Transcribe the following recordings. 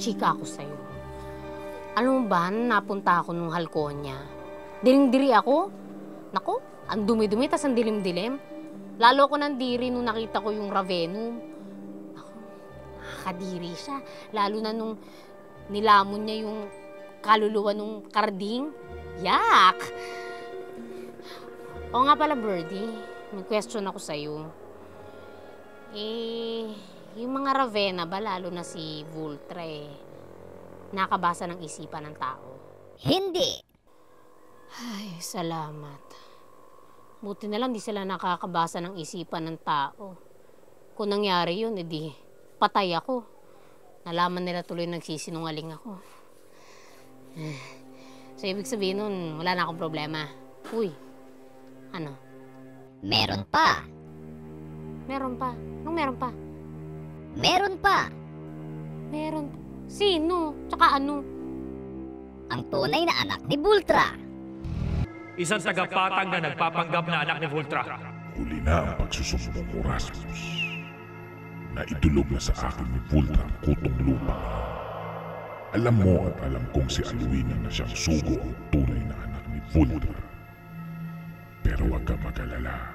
chika ako sa'yo. Alam mo ba, napunta ako nung Halconia. Diring-diri ako. Naku, ang dumi-dumi, tas ang dilim-dilim. Lalo ko nandiri nung nakita ko yung Ravenum. Naku, nakakadiri siya. Lalo na nung nilamon niya yung kaluluwa nung karding. Yak! O nga pala, Birdie, may question ako sa'yo. Yung mga Ravenna ba, lalo na si Vultra nakabasa ng isipan ng tao? Hindi. Ay, salamat. Buti na lang di sila nakakabasa ng isipan ng tao. Kung nangyari yun, edi patay ako. Nalaman nila tuloy nagsisinungaling ako. So, ibig sabihin nun, wala na akong problema. Uy, ano? Meron pa. Meron pa? Anong meron pa? Meron pa. Meron pa? Sino? Tsaka ano? Ang tunay na anak ni Vultra. Isang tagapatag na nagpapanggap na anak ni Vultra. Huli na ang pagsusumbong mo, Rasmus. Naitulog na sa akin ni Vultra ang kutong lupa. Alam mo at alam kong si Alwina na siyang sugo ang tunay na anak ni Vultra. Pero huwag kang mag-alala.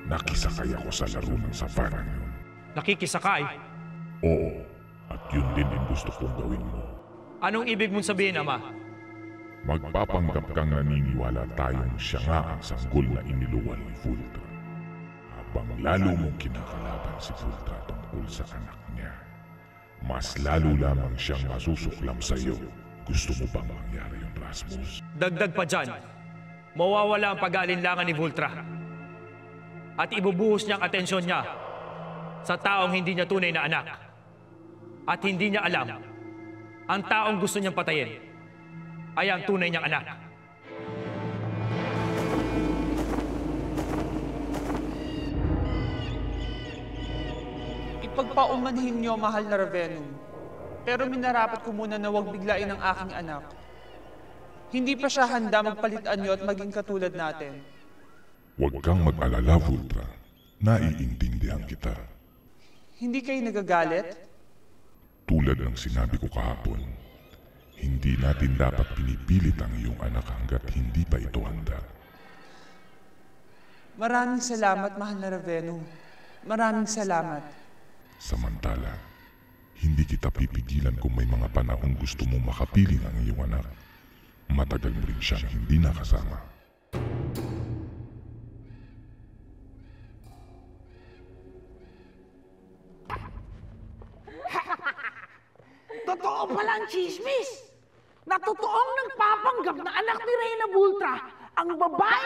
Nakisakay ako sa laro ng savanna yun. Nakikisakay? Oo, at yun din ang gusto kong gawin mo. Anong ibig mong sabihin, Ama? Magpapanggap kang naniniwala tayong siya nga ang sanggol na iniluwal ni Vultra. Habang lalo mong kinakalaban si Vultra tungkol sa anak niya, mas lalo lamang siyang masusuklam sa iyo. Gusto mo bang mangyari yung Rasmus? Dagdag pa dyan, mawawala ang pag-aalinlangan ni Vultra. At ibubuhos niyang atensyon niya sa taong hindi niya tunay na anak. At hindi niya alam, ang taong gusto niyang patayin ay ang tunay niyang anak. Ipagpaumanhin niyo, mahal na Ravenum. Pero minarapat ko muna na huwag biglain ang aking anak. Hindi pa siya handa magpalitan niyo at maging katulad natin. Huwag kang mag-alala, Vultra. Naiintindihan kita. Hindi kayo nagagalit? Tulad ng sinabi ko kahapon, hindi natin dapat pinipilit ang iyong anak hanggat hindi pa ito handa. Maraming salamat, mahal na Ravenum. Maraming salamat. Samantala, hindi kita pipigilan kung may mga panahong gusto mong makapiling ang iyong anak. Matagal mo rin siyang hindi nakasama. Totoo palang chismis na totoong nagpapanggap na anak ni Reyna Vultra ang babae